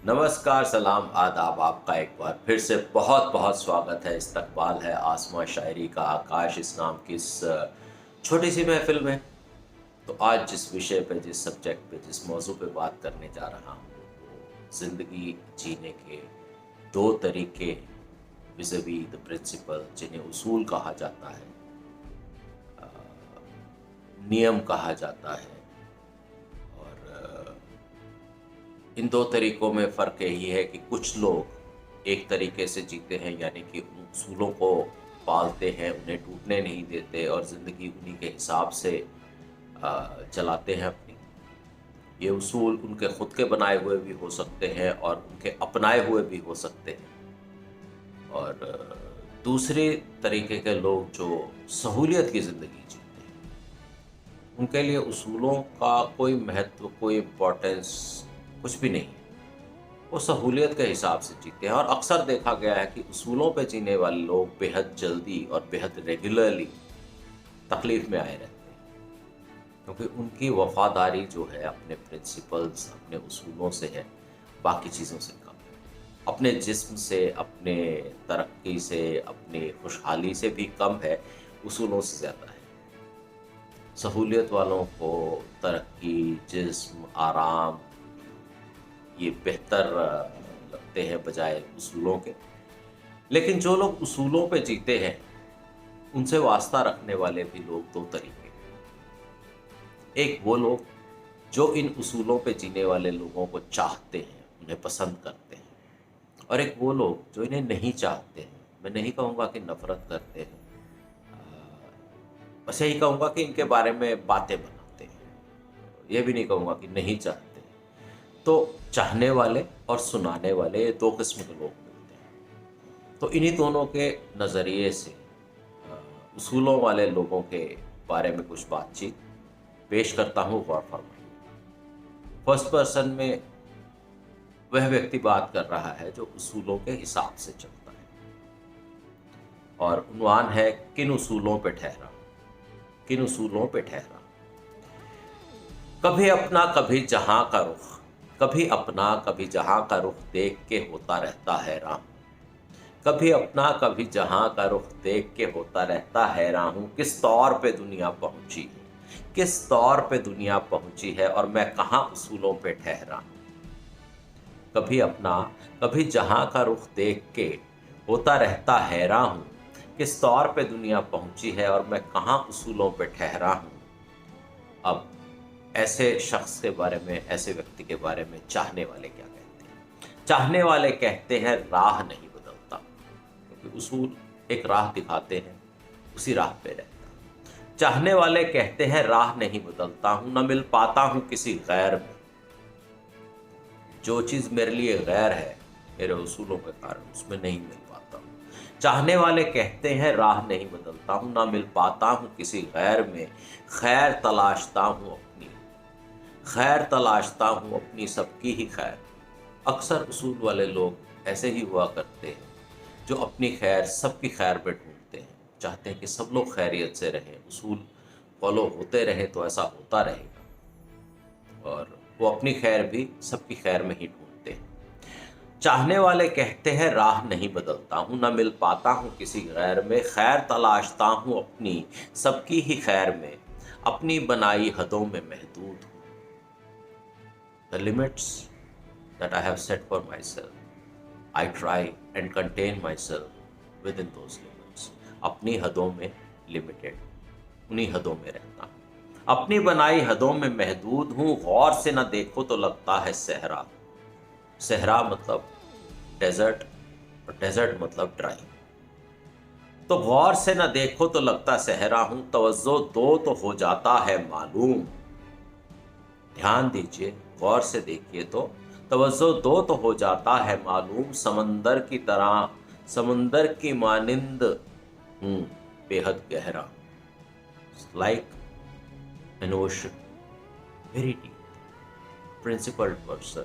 नमस्कार, सलाम, आदाब। आपका एक बार फिर से बहुत बहुत स्वागत है। इस्तकबाल है आसमां शायरी का आकाश इस नाम की इस छोटी सी महफिल में। तो आज जिस विषय पे, जिस सब्जेक्ट पे, जिस मौजू पे बात करने जा रहा हूँ, वो ज़िंदगी जीने के दो तरीके विज़वी द प्रिंसिपल, जिन्हें उसूल कहा जाता है, नियम कहा जाता है। और इन दो तरीकों में फ़र्क यही है कि कुछ लोग एक तरीके से जीते हैं, यानी कि उन उसूलों को पालते हैं, उन्हें टूटने नहीं देते और ज़िंदगी उन्हीं के हिसाब से चलाते हैं अपनी। ये उसूल उनके खुद के बनाए हुए भी हो सकते हैं और उनके अपनाए हुए भी हो सकते हैं। और दूसरे तरीके के लोग जो सहूलियत की ज़िंदगी जीते हैं, उनके लिए उसूलों का कोई महत्व, कोई इम्पोर्टेंस कुछ भी नहीं है। वो सहूलियत के हिसाब से जीते हैं और अक्सर देखा गया है कि उसूलों पे जीने वाले लोग बेहद जल्दी और बेहद रेगुलरली तकलीफ़ में आए रहते हैं, क्योंकि उनकी वफ़ादारी जो है अपने प्रिंसिपल्स, अपने उसूलों से है, बाकी चीज़ों से कम है। अपने जिस्म से, अपने तरक्की से, अपनी खुशहाली से भी कम है, उसूलों से ज़्यादा है। सहूलियत वालों को तरक्की, जिस्म, आराम ये बेहतर लगते हैं बजाय उसूलों के। लेकिन जो लोग उसूलों पे जीते हैं, उनसे वास्ता रखने वाले भी लोग दो तरीके हैं। एक वो लोग जो इन उसूलों पे जीने वाले लोगों को चाहते हैं, उन्हें पसंद करते हैं, और एक वो लोग जो इन्हें नहीं चाहते हैं। मैं नहीं कहूँगा कि नफ़रत करते हैं, बस यही कहूँगा कि इनके बारे में बातें बनाते हैं। ये भी नहीं कहूँगा कि नहीं चाहते। तो चाहने वाले और सुनाने वाले, ये दो किस्म के लोग मिलते हैं। तो इन्हीं दोनों के नज़रिए से उसूलों वाले लोगों के बारे में कुछ बातचीत पेश करता हूँ, गौर फरमाइए। फर्स्ट पर्सन में वह व्यक्ति बात कर रहा है जो उसूलों के हिसाब से चलता है, और उन्वान है किन उसूलों पे ठहरा, किन उसूलों पे ठहरा। कभी अपना कभी जहां का रुख, कभी अपना कभी जहां का रुख देख के होता रहता हैरान। कभी अपना कभी जहां का रुख देख के होता रहता हैरान हूँ, किस तौर पे दुनिया पहुंची है, किस तौर पे दुनिया पहुंची है और मैं कहाँ उसूलों पे ठहरा हूँ। कभी अपना कभी जहां का रुख देख के होता रहता हैरान हूँ, किस तौर पे दुनिया पहुंची है और मैं कहाँ उसूलों पे ठहरा हूँ। अब ऐसे शख्स के बारे में, ऐसे व्यक्ति के बारे में चाहने वाले क्या कहते हैं? चाहने वाले कहते हैं राह नहीं बदलता, क्योंकि उसूल एक राह दिखाते हैं, उसी राह पे रहता है। चाहने वाले कहते हैं राह नहीं बदलता हूँ, न मिल पाता हूँ किसी गैर में। जो चीज़ मेरे लिए गैर है, मेरे उसूलों के कारण उसमें नहीं मिल पाता हूँ। चाहने वाले कहते हैं राह नहीं बदलता हूँ, ना मिल पाता हूँ किसी गैर में। खैर तलाशता हूँ अपनी, खैर तलाशता हूँ अपनी, सबकी ही खैर। अक्सर उसूल वाले लोग ऐसे ही हुआ करते हैं, जो अपनी खैर सबकी खैर पे ढूंढते हैं, चाहते हैं कि सब लोग खैरियत से रहें, उसूल फॉलो होते रहें तो ऐसा होता रहेगा, और वो अपनी खैर भी सबकी खैर में ही ढूंढते हैं। चाहने वाले कहते हैं राह नहीं बदलता हूँ, न मिल पाता हूँ किसी गैर में। खैर तलाशता हूँ अपनी, सबकी ही खैर में, अपनी बनाई हदों में महदूद हूँ। The limits that I have set for myself, I try and contain myself within those limits. अपनी हदों में लिमिटेड, उन्हीं हदों में रहता हूँ। अपनी बनाई हदों में महदूद हूँ। गौर से न देखो तो लगता है सहरा। सहरा मतलब डेजर्ट, और डेजर्ट मतलब ड्राई। तो गौर से न देखो तो लगता सहरा हूँ, तवज्जो दो तो हो जाता है मालूम। ध्यान दीजिए, गौर से देखिए तो तवज्जो दो तो हो जाता है मालूम। समंदर की तरह, समंदर की मानिंद हूँ बेहद गहरा। Like an ocean, very deep, principled person.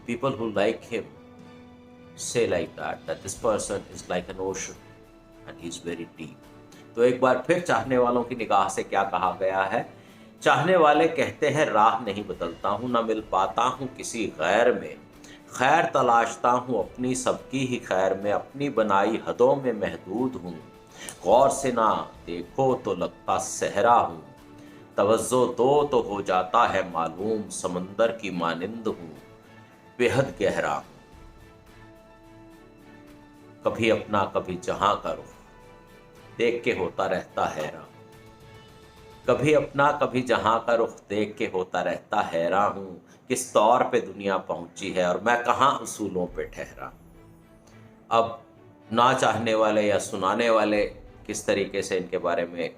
People who like him say like that this person is like an ocean and he's very deep. तो एक बार फिर चाहने वालों की निगाह से क्या कहा गया है? चाहने वाले कहते हैं राह नहीं बदलता हूँ, ना मिल पाता हूँ किसी गैर में। खैर तलाशता हूँ अपनी सबकी ही खैर में, अपनी बनाई हदों में महदूद हूँ। गौर से ना देखो तो लगता सहरा हूँ, तवज्जो दो तो हो जाता है मालूम, समंदर की मानिंद हूँ, बेहद गहरा हूँ। कभी अपना कभी जहां का रुख देख के होता रहता हैरान। कभी अपना कभी जहां का रुख देख के होता रहता हैरान हूँ, किस तौर पे दुनिया पहुंची है और मैं कहाँ उसूलों पे ठहरा। अब ना चाहने वाले या सुनाने वाले किस तरीके से इनके बारे में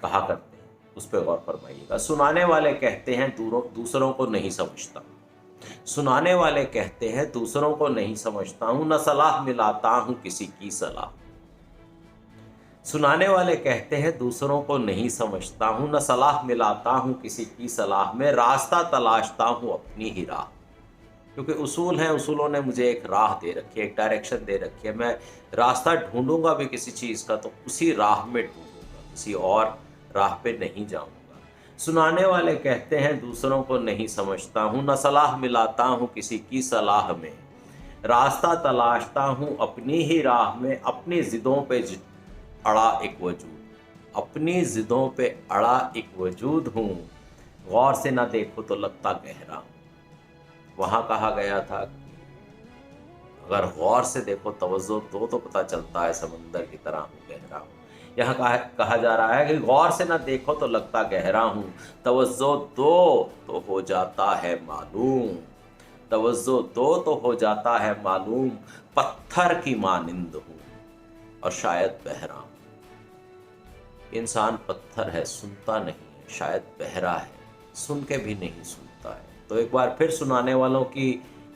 कहा करते हैं, उस पर गौर फरमाइएगा। सुनाने वाले कहते हैं दूसरों को नहीं समझता। सुनाने वाले कहते हैं दूसरों को नहीं समझता हूँ, न सलाह मिलाता हूँ किसी की सलाह। सुनाने वाले कहते हैं दूसरों को नहीं समझता हूँ, न सलाह मिलाता हूँ किसी की सलाह में, रास्ता तलाशता हूँ अपनी ही राह। क्योंकि उसूल हैं, उसूलों ने मुझे एक राह दे रखी है, एक डायरेक्शन दे रखी है। मैं रास्ता ढूंढूंगा भी किसी चीज़ का तो उसी राह में ढूंढूंगा, किसी और राह पे नहीं जाऊंगा। सुनाने वाले कहते हैं दूसरों को नहीं समझता हूँ, न सलाह मिलाता हूँ किसी की सलाह में, रास्ता तलाशता हूँ अपनी ही राह में, अपनी जिदों पे अड़ा एक वजूद, अपनी जिदों पे अड़ा एक वजूद हूँ, गौर से ना देखो तो लगता गहरा हूँ। वहाँ कहा गया था अगर गौर से देखो, तवज्जो दो तो पता चलता है समंदर की तरह हूँ गहरा हूँ। यहाँ कहा जा रहा है कि गौर से ना देखो तो लगता गहरा हूँ, तवज्जो दो तो हो जाता है मालूम, तवज्जो दो तो हो जाता है मालूम, पत्थर की मानिंद हूँ और शायद बहरा हूँ। इंसान पत्थर है, सुनता नहीं है, शायद बहरा है, सुन के भी नहीं सुनता है। तो एक बार फिर सुनाने वालों की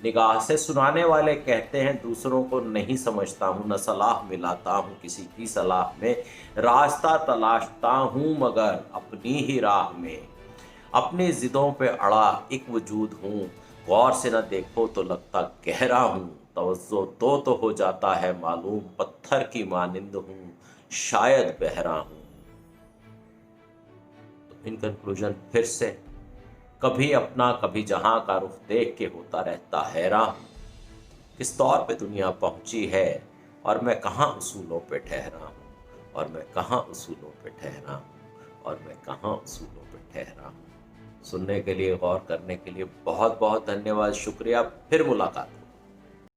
निगाह से, सुनाने वाले कहते हैं दूसरों को नहीं समझता हूँ, न सलाह मिलाता हूँ किसी की सलाह में, रास्ता तलाशता हूँ मगर अपनी ही राह में, अपनी जिदों पे अड़ा एक वजूद हूँ, गौर से न देखो तो लगता गहरा हूँ, तवज्जो दो तो हो जाता है मालूम, पत्थर की मानिंद हूँ, शायद बहरा हूँ। इन कंक्लूजन फिर से, कभी अपना कभी जहां का रुख देख के होता रहता हैरान हूं, किस तौर पे दुनिया पहुंची है और मैं कहाँ उसूलों पे ठहरा हूं, और मैं कहाँ उसूलों पे ठहरा हूं, और मैं कहाँ उसूलों पे ठहरा हूं। सुनने के लिए, गौर करने के लिए बहुत बहुत धन्यवाद, शुक्रिया। फिर मुलाकात।